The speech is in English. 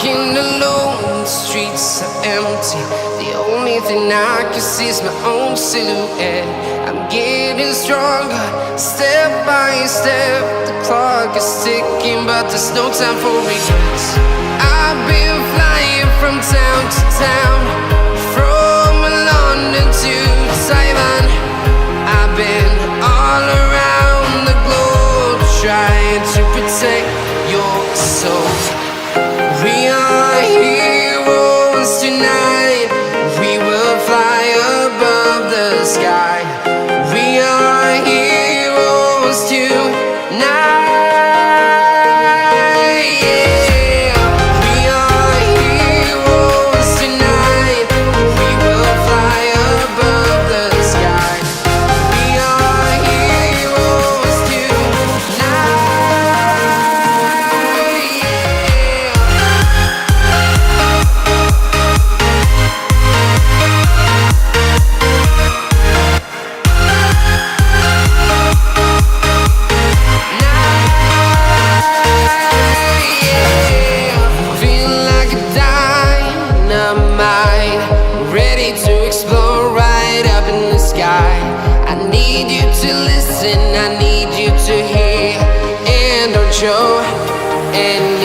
Walking alone, the streets are empty. The only thing I can see is my own silhouette. I'm getting stronger, step by step. The clock is ticking, but there's no time for regrets. I've been flying from town to town, from London to Taiwan. I've been all around the globe, trying to protect your soul. We are heroes tonight. We will fly above the sky. We are heroes tonight. Yeah. We are heroes tonight. We will fly above the sky. We are heroes tonight. Ready to explore right up in the sky. I need you to listen, I need you to hear, and don't show. And